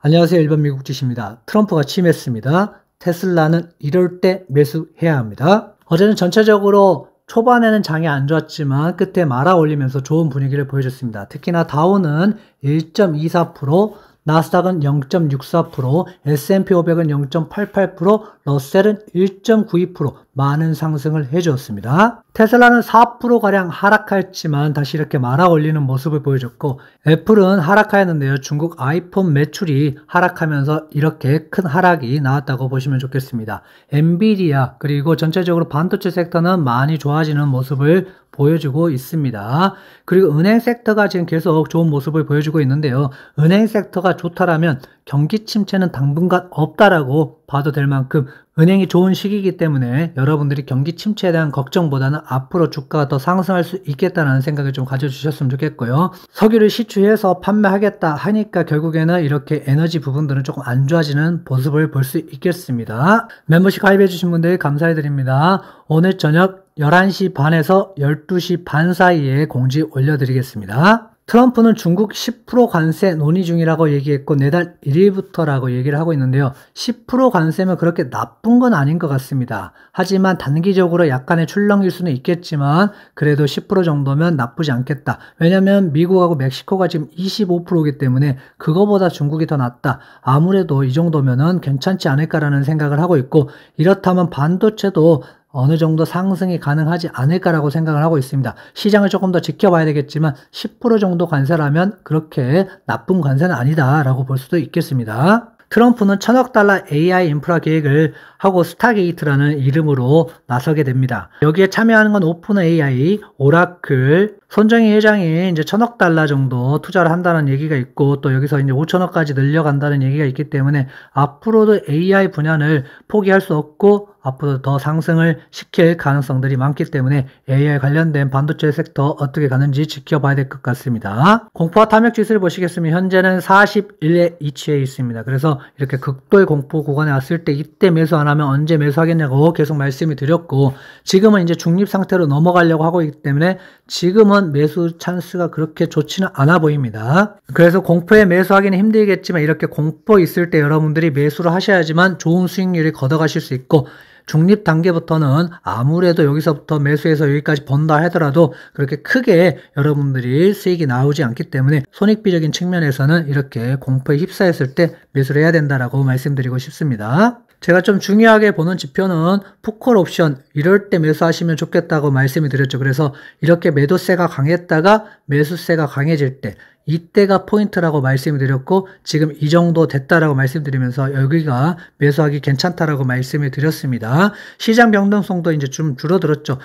안녕하세요. 일본 미국 지시입니다. 트럼프가 취임했습니다. 테슬라는 이럴 때 매수해야 합니다. 어제는 전체적으로 초반에는 장이 안 좋았지만 끝에 말아 올리면서 좋은 분위기를 보여줬습니다. 특히나 다우는 1.24%, 나스닥은 0.64%, S&P 500은 0.88%, 러셀은 1.92% 많은 상승을 해주었습니다. 테슬라는 4%가량 하락했지만 다시 이렇게 말아 올리는 모습을 보여줬고, 애플은 하락하였는데요. 중국 아이폰 매출이 하락하면서 이렇게 큰 하락이 나왔다고 보시면 좋겠습니다. 엔비디아 그리고 전체적으로 반도체 섹터는 많이 좋아지는 모습을 보여주고 있습니다. 그리고 은행 섹터가 지금 계속 좋은 모습을 보여주고 있는데요. 은행 섹터가 좋다라면 경기 침체는 당분간 없다라고 봐도 될 만큼 은행이 좋은 시기이기 때문에 여러분들이 경기 침체에 대한 걱정보다는 앞으로 주가가 더 상승할 수 있겠다는 생각을 좀 가져주셨으면 좋겠고요. 석유를 시추해서 판매하겠다 하니까 결국에는 이렇게 에너지 부분들은 조금 안 좋아지는 모습을 볼 수 있겠습니다. 멤버십 가입해주신 분들 감사해드립니다. 오늘 저녁 11시 반에서 12시 반 사이에 공지 올려드리겠습니다. 트럼프는 중국 10% 관세 논의 중이라고 얘기했고 내달 1일부터라고 얘기를 하고 있는데요. 10% 관세면 그렇게 나쁜 건 아닌 것 같습니다. 하지만 단기적으로 약간의 출렁일 수는 있겠지만 그래도 10% 정도면 나쁘지 않겠다. 왜냐하면 미국하고 멕시코가 지금 25%이기 때문에 그거보다 중국이 더 낫다. 아무래도 이 정도면은 괜찮지 않을까라는 생각을 하고 있고, 이렇다면 반도체도 어느 정도 상승이 가능하지 않을까라고 생각을 하고 있습니다. 시장을 조금 더 지켜봐야 되겠지만 10% 정도 관세라면 그렇게 나쁜 관세는 아니다라고 볼 수도 있겠습니다. 트럼프는 1000억 달러 AI 인프라 계획을 하고 스타게이트라는 이름으로 나서게 됩니다. 여기에 참여하는 건 오픈 AI, 오라클, 손정희 회장이 이제 1000억 달러 정도 투자를 한다는 얘기가 있고, 또 여기서 이제 5천억까지 늘려간다는 얘기가 있기 때문에 앞으로도 AI 분야를 포기할 수 없고 앞으로 더 상승을 시킬 가능성들이 많기 때문에 AI 관련된 반도체 섹터 어떻게 가는지 지켜봐야 될 것 같습니다. 공포와 탐욕 지수를 보시겠으면 현재는 41에 위치해 있습니다. 그래서 이렇게 극도의 공포 구간에 왔을 때 이때 매수 안 하면 언제 매수하겠냐고 계속 말씀을 드렸고, 지금은 이제 중립 상태로 넘어가려고 하고 있기 때문에 지금은 매수 찬스가 그렇게 좋지는 않아 보입니다. 그래서 공포에 매수하기는 힘들겠지만 이렇게 공포 있을 때 여러분들이 매수를 하셔야지만 좋은 수익률이 걷어가실 수 있고, 중립 단계부터는 아무래도 여기서부터 매수해서 여기까지 번다 하더라도 그렇게 크게 여러분들이 수익이 나오지 않기 때문에 손익비적인 측면에서는 이렇게 공포에 휩싸였을 때 매수를 해야 된다라고 말씀드리고 싶습니다. 제가 좀 중요하게 보는 지표는 풋콜 옵션, 이럴 때 매수하시면 좋겠다고 말씀을 드렸죠. 그래서 이렇게 매도세가 강했다가 매수세가 강해질 때, 이때가 포인트라고 말씀을 드렸고, 지금 이 정도 됐다라고 말씀드리면서 여기가 매수하기 괜찮다라고 말씀을 드렸습니다. 시장 변동성도 이제 좀 줄어들었죠.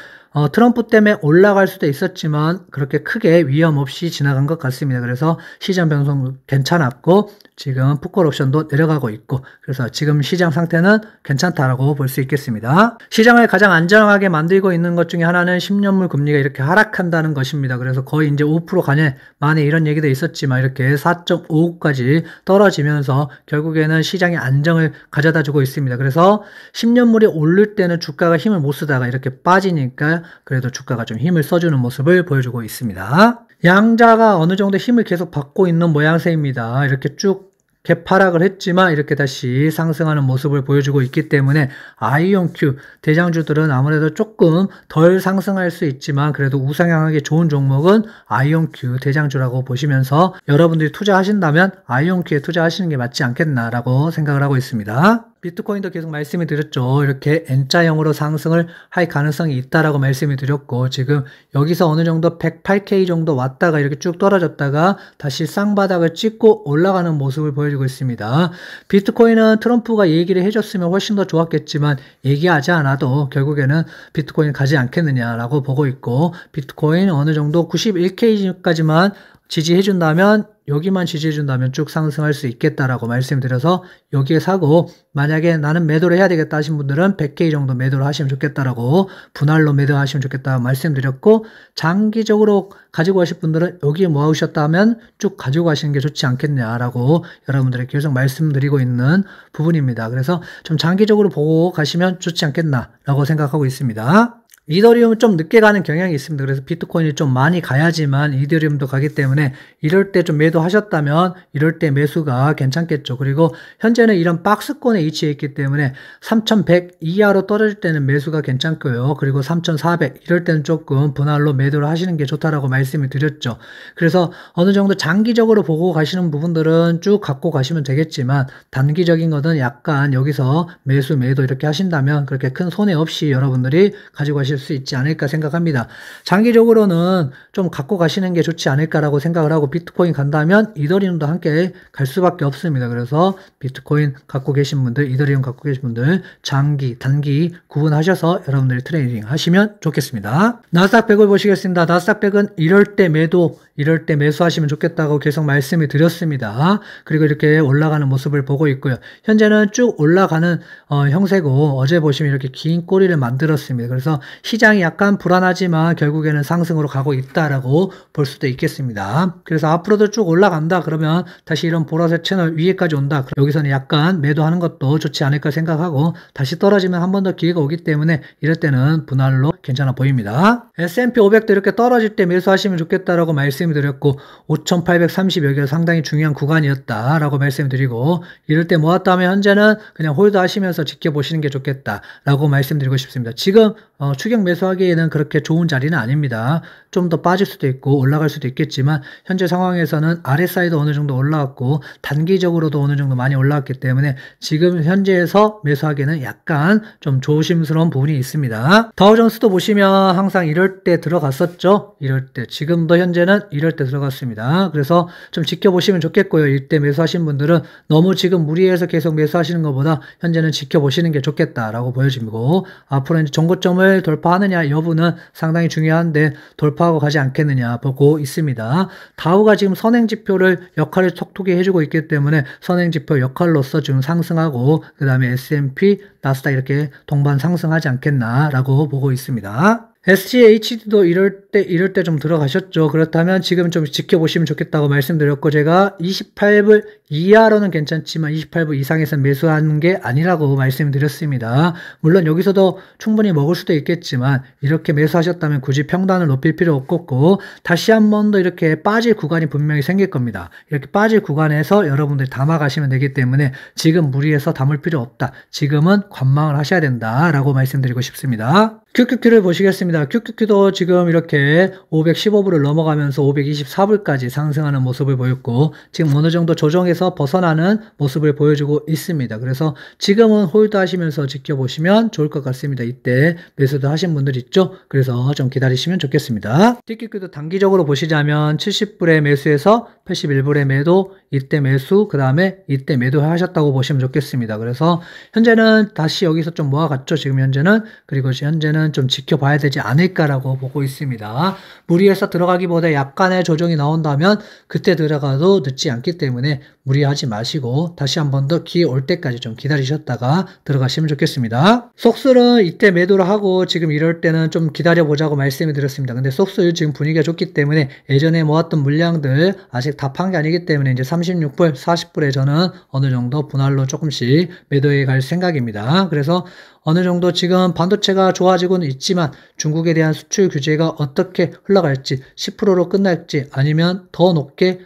트럼프 때문에 올라갈 수도 있었지만 그렇게 크게 위험 없이 지나간 것 같습니다. 그래서 시장 변동성 괜찮았고 지금 풋콜 옵션도 내려가고 있고, 그래서 지금 시장 상태는 괜찮다라고 볼 수 있겠습니다. 시장을 가장 안정하게 만들고 있는 것 중에 하나는 10년물 금리가 이렇게 하락한다는 것입니다. 그래서 거의 이제 5% 가네 만에 이런 얘기도 있었지만 이렇게 4.59까지 떨어지면서 결국에는 시장의 안정을 가져다 주고 있습니다. 그래서 10년물이 오를 때는 주가가 힘을 못 쓰다가 이렇게 빠지니까 그래도 주가가 좀 힘을 써주는 모습을 보여주고 있습니다. 양자가 어느 정도 힘을 계속 받고 있는 모양새입니다. 이렇게 쭉 개파락을 했지만 이렇게 다시 상승하는 모습을 보여주고 있기 때문에 아이온큐 대장주들은 아무래도 조금 덜 상승할 수 있지만 그래도 우상향하기 좋은 종목은 아이온큐 대장주라고 보시면서 여러분들이 투자하신다면 아이온큐에 투자하시는 게 맞지 않겠나라고 생각을 하고 있습니다. 비트코인도 계속 말씀을 드렸죠. 이렇게 N자형으로 상승을 할 가능성이 있다라고 말씀을 드렸고, 지금 여기서 어느 정도 108K 정도 왔다가 이렇게 쭉 떨어졌다가 다시 쌍바닥을 찍고 올라가는 모습을 보여주고 있습니다. 비트코인은 트럼프가 얘기를 해줬으면 훨씬 더 좋았겠지만 얘기하지 않아도 결국에는 비트코인 가지 않겠느냐라고 보고 있고, 비트코인 어느 정도 91K까지만 지지해준다면, 여기만 지지해준다면 쭉 상승할 수 있겠다라고 말씀드려서 여기에 사고, 만약에 나는 매도를 해야 되겠다 하신 분들은 100K 정도 매도를 하시면 좋겠다라고, 분할로 매도하시면 좋겠다고 말씀드렸고, 장기적으로 가지고 가실 분들은 여기에 모아오셨다면 쭉 가지고 가시는 게 좋지 않겠냐라고 여러분들에게 계속 말씀드리고 있는 부분입니다. 그래서 좀 장기적으로 보고 가시면 좋지 않겠나라고 생각하고 있습니다. 이더리움은 좀 늦게 가는 경향이 있습니다. 그래서 비트코인이 좀 많이 가야지만 이더리움도 가기 때문에 이럴 때 좀 매도하셨다면 이럴 때 매수가 괜찮겠죠. 그리고 현재는 이런 박스권에 위치해 있기 때문에 3100 이하로 떨어질 때는 매수가 괜찮고요. 그리고 3400 이럴 때는 조금 분할로 매도를 하시는 게 좋다라고 말씀을 드렸죠. 그래서 어느 정도 장기적으로 보고 가시는 부분들은 쭉 갖고 가시면 되겠지만 단기적인 것은 약간 여기서 매수 매도 이렇게 하신다면 그렇게 큰 손해 없이 여러분들이 가지고 가실 수 있지 않을까 생각합니다. 장기적으로는 좀 갖고 가시는 게 좋지 않을까라고 생각을 하고 비트코인 간다면 이더리움도 함께 갈 수밖에 없습니다. 그래서 비트코인 갖고 계신 분들, 이더리움 갖고 계신 분들 장기, 단기 구분하셔서 여러분들이 트레이딩 하시면 좋겠습니다. 나스닥 100을 보시겠습니다. 나스닥 100은 이럴 때 매도, 이럴 때 매수하시면 좋겠다고 계속 말씀을 드렸습니다. 그리고 이렇게 올라가는 모습을 보고 있고요. 현재는 쭉 올라가는 형세고 어제 보시면 이렇게 긴 꼬리를 만들었습니다. 그래서 시장이 약간 불안하지만 결국에는 상승으로 가고 있다라고 볼 수도 있겠습니다. 그래서 앞으로도 쭉 올라간다 그러면 다시 이런 보라색 채널 위에까지 온다. 여기서는 약간 매도하는 것도 좋지 않을까 생각하고 다시 떨어지면 한 번 더 기회가 오기 때문에 이럴 때는 분할로 괜찮아 보입니다. S&P 500도 이렇게 떨어질 때 매수하시면 좋겠다라고 말씀을 드렸고 5830 여기가 상당히 중요한 구간이었다라고 말씀드리고 이럴 때 모았다면 현재는 그냥 홀드 하시면서 지켜보시는 게 좋겠다라고 말씀드리고 싶습니다. 지금 추격 매수하기에는 그렇게 좋은 자리는 아닙니다. 좀 더 빠질 수도 있고 올라갈 수도 있겠지만 현재 상황에서는 RSI도 어느 정도 올라왔고 단기적으로도 어느 정도 많이 올라왔기 때문에 지금 현재에서 매수하기에는 약간 좀 조심스러운 부분이 있습니다. 다우존스도 보시면 항상 이럴 때 들어갔었죠. 이럴 때 지금도 현재는 이럴 때 들어갔습니다. 그래서 좀 지켜보시면 좋겠고요. 이때 매수하신 분들은 너무 지금 무리해서 계속 매수하시는 것보다 현재는 지켜보시는 게 좋겠다라고 보여지고 앞으로 이제 정고점을 돌파하느냐 여부는 상당히 중요한데 돌파하고 가지 않겠느냐 보고 있습니다. 다우가 지금 선행지표를 역할을 톡톡히 해주고 있기 때문에 선행지표 역할로서 지금 상승하고 그 다음에 S&P, 나스닥 이렇게 동반 상승하지 않겠나라고 보고 있습니다. SGHD도 이럴 때 좀 들어가셨죠. 그렇다면 지금 좀 지켜보시면 좋겠다고 말씀드렸고 제가 28불 이하로는 괜찮지만 28불 이상에서 매수하는 게 아니라고 말씀드렸습니다. 물론 여기서도 충분히 먹을 수도 있겠지만 이렇게 매수하셨다면 굳이 평단을 높일 필요 없고 다시 한 번 더 이렇게 빠질 구간이 분명히 생길 겁니다. 이렇게 빠질 구간에서 여러분들이 담아가시면 되기 때문에 지금 무리해서 담을 필요 없다. 지금은 관망을 하셔야 된다라고 말씀드리고 싶습니다. QQQ를 보시겠습니다. QQQ도 지금 이렇게 515불을 넘어가면서 524불까지 상승하는 모습을 보였고 지금 어느 정도 조정에서 벗어나는 모습을 보여주고 있습니다. 그래서 지금은 홀드 하시면서 지켜보시면 좋을 것 같습니다. 이때 매수도 하신 분들 있죠? 그래서 좀 기다리시면 좋겠습니다. QQQ도 단기적으로 보시자면 70불에 매수해서 81불에 매도, 이때 매수, 그 다음에 이때 매도하셨다고 보시면 좋겠습니다. 그래서 현재는 다시 여기서 좀 모아갔죠. 지금 현재는. 그리고 현재는 좀 지켜봐야 되지 않을까라고 보고 있습니다. 무리해서 들어가기보다 약간의 조정이 나온다면 그때 들어가도 늦지 않기 때문에 무리하지 마시고 다시 한 번 더 기회 올 때까지 좀 기다리셨다가 들어가시면 좋겠습니다. 속술은 이때 매도를 하고 지금 이럴 때는 좀 기다려보자고 말씀을 드렸습니다. 근데 속술 지금 분위기가 좋기 때문에 예전에 모았던 물량들 아직 다 판 게 아니기 때문에 이제 36불, 40불에 저는 어느 정도 분할로 조금씩 매도해 갈 생각입니다. 그래서 어느 정도 지금 반도체가 좋아지고는 있지만 중국에 대한 수출 규제가 어떻게 흘러갈지 10%로 끝날지 아니면 더 높게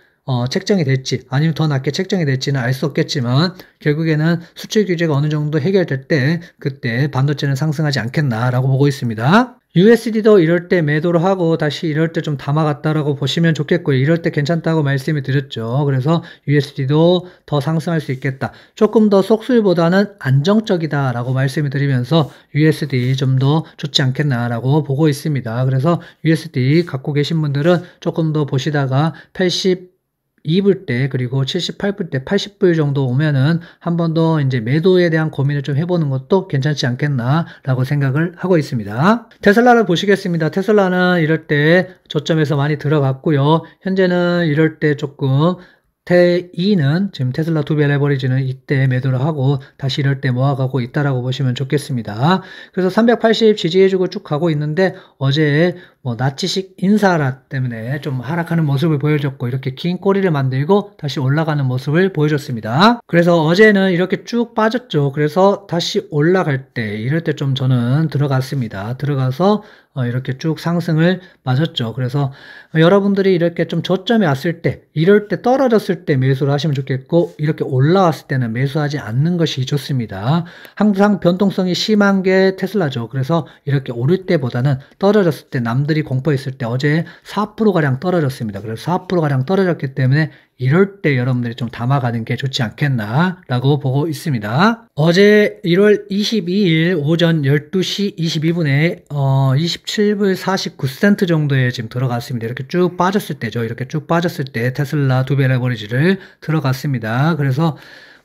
책정이 될지 아니면 더 낮게 책정이 될지는 알 수 없겠지만 결국에는 수출 규제가 어느 정도 해결될 때 그때 반도체는 상승하지 않겠나라고 보고 있습니다. USD도 이럴 때 매도를 하고 다시 이럴 때 좀 담아갔다라고 보시면 좋겠고요. 이럴 때 괜찮다고 말씀을 드렸죠. 그래서 USD도 더 상승할 수 있겠다. 조금 더 속수율보다는 안정적이다라고 말씀을 드리면서 USD 좀 더 좋지 않겠나라고 보고 있습니다. 그래서 USD 갖고 계신 분들은 조금 더 보시다가 82불 때 그리고 78불 때 80불 정도 오면은 한 번 더 이제 매도에 대한 고민을 좀 해보는 것도 괜찮지 않겠나라고 생각을 하고 있습니다. 테슬라를 보시겠습니다. 테슬라는 이럴 때 저점에서 많이 들어갔고요. 현재는 이럴 때 조금 T2는 지금 테슬라 2배 레버리지는 이때 매도를 하고 다시 이럴 때 모아가고 있다라고 보시면 좋겠습니다. 그래서 380 지지해주고 쭉 가고 있는데 어제 나치식 인사라 때문에 좀 하락하는 모습을 보여줬고 이렇게 긴 꼬리를 만들고 다시 올라가는 모습을 보여줬습니다. 그래서 어제는 이렇게 쭉 빠졌죠. 그래서 다시 올라갈 때 이럴 때 좀 저는 들어갔습니다. 들어가서 이렇게 쭉 상승을 맞았죠. 그래서 여러분들이 이렇게 좀 저점이 왔을 때 이럴 때 떨어졌을 때 매수를 하시면 좋겠고 이렇게 올라왔을 때는 매수하지 않는 것이 좋습니다. 항상 변동성이 심한 게 테슬라죠. 그래서 이렇게 오를 때보다는 떨어졌을 때 남들이 공포했을 때 어제 4%가량 떨어졌습니다. 그래서 4%가량 떨어졌기 때문에 이럴 때 여러분들이 좀 담아가는 게 좋지 않겠나라고 보고 있습니다. 어제 1월 22일 오전 12시 22분에 27불 49센트 정도에 지금 들어갔습니다. 이렇게 쭉 빠졌을 때죠. 이렇게 쭉 빠졌을 때 테슬라 2배 레버리지를 들어갔습니다. 그래서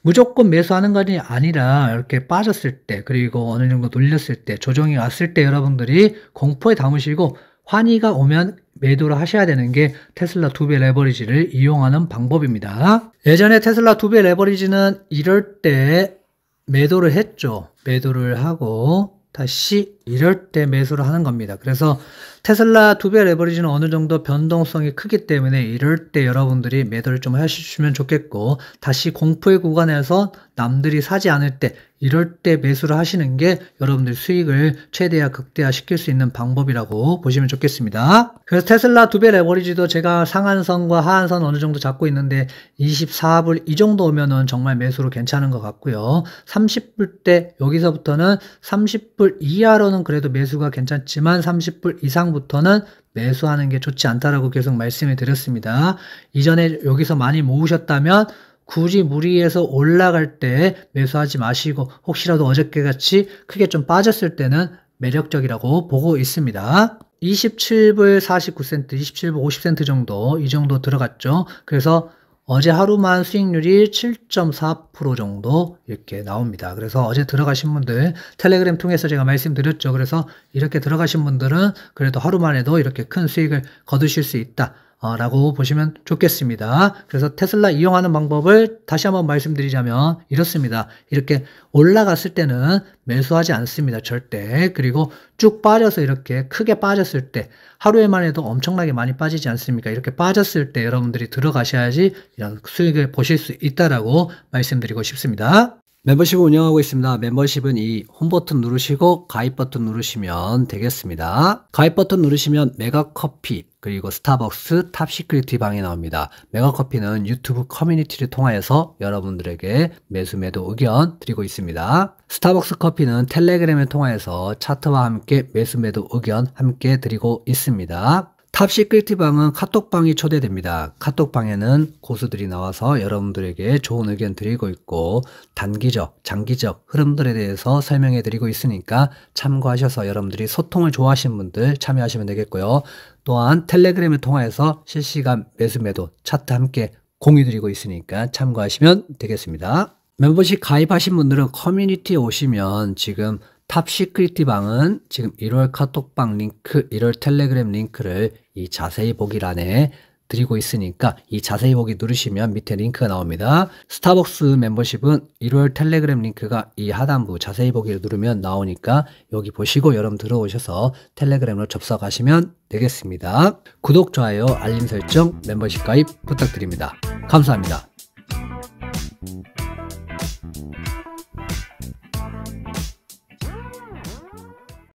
무조건 매수하는 것이 아니라 이렇게 빠졌을 때 그리고 어느 정도 돌렸을 때 조정이 왔을 때 여러분들이 공포에 담으시고 환희가 오면 매도를 하셔야 되는 게 테슬라 2배 레버리지를 이용하는 방법입니다. 예전에 테슬라 2배 레버리지는 이럴 때 매도를 했죠. 매도를 하고 다시 이럴 때 매수를 하는 겁니다. 그래서 테슬라 2배 레버리지는 어느 정도 변동성이 크기 때문에 이럴 때 여러분들이 매도를 좀 하시면 좋겠고 다시 공포의 구간에서 남들이 사지 않을 때 이럴 때 매수를 하시는 게 여러분들 수익을 최대화 극대화 시킬 수 있는 방법이라고 보시면 좋겠습니다. 그래서 테슬라 2배 레버리지도 제가 상한선과 하한선 어느 정도 잡고 있는데 24불 이 정도 오면은 정말 매수로 괜찮은 것 같고요. 30불 때 여기서부터는 30불 이하로는 그래도 매수가 괜찮지만 30불 이상부터는 매수하는 게 좋지 않다라고 계속 말씀을 드렸습니다. 이전에 여기서 많이 모으셨다면 굳이 무리해서 올라갈 때 매수하지 마시고 혹시라도 어저께같이 크게 좀 빠졌을 때는 매력적이라고 보고 있습니다. 27불 49센트, 27불 50센트 정도 이 정도 들어갔죠. 그래서 어제 하루만 수익률이 7.4% 정도 이렇게 나옵니다. 그래서 어제 들어가신 분들 텔레그램 통해서 제가 말씀드렸죠. 그래서 이렇게 들어가신 분들은 그래도 하루만에도 이렇게 큰 수익을 거두실 수 있다 라고 보시면 좋겠습니다. 그래서 테슬라 이용하는 방법을 다시 한번 말씀드리자면 이렇습니다. 이렇게 올라갔을 때는 매수하지 않습니다. 절대. 그리고 쭉 빠져서 이렇게 크게 빠졌을 때 하루에만 해도 엄청나게 많이 빠지지 않습니까? 이렇게 빠졌을 때 여러분들이 들어가셔야지 이런 수익을 보실 수 있다라고 말씀드리고 싶습니다. 멤버십을 운영하고 있습니다. 멤버십은 이 홈 버튼 누르시고 가입 버튼 누르시면 되겠습니다. 가입 버튼 누르시면 메가커피 그리고 스타벅스 탑시크릿 방이 나옵니다. 메가커피는 유튜브 커뮤니티를 통하여서 여러분들에게 매수 매도 의견 드리고 있습니다. 스타벅스 커피는 텔레그램을 통하여서 차트와 함께 매수 매도 의견 함께 드리고 있습니다. 탑시크릿 방은 카톡방이 초대됩니다. 카톡방에는 고수들이 나와서 여러분들에게 좋은 의견 드리고 있고 단기적, 장기적 흐름들에 대해서 설명해 드리고 있으니까 참고하셔서 여러분들이 소통을 좋아하시는 분들 참여하시면 되겠고요. 또한 텔레그램을 통해서 실시간 매수 매도 차트 함께 공유 드리고 있으니까 참고하시면 되겠습니다. 멤버십 가입하신 분들은 커뮤니티에 오시면 지금 탑시크릿 방은 지금 1월 카톡방 링크, 1월 텔레그램 링크를 이 자세히 보기란에 드리고 있으니까 이 자세히 보기 누르시면 밑에 링크가 나옵니다. 스타벅스 멤버십은 1월 텔레그램 링크가 이 하단부 자세히 보기를 누르면 나오니까 여기 보시고 여러분 들어오셔서 텔레그램으로 접속하시면 되겠습니다. 구독, 좋아요, 알림 설정, 멤버십 가입 부탁드립니다. 감사합니다.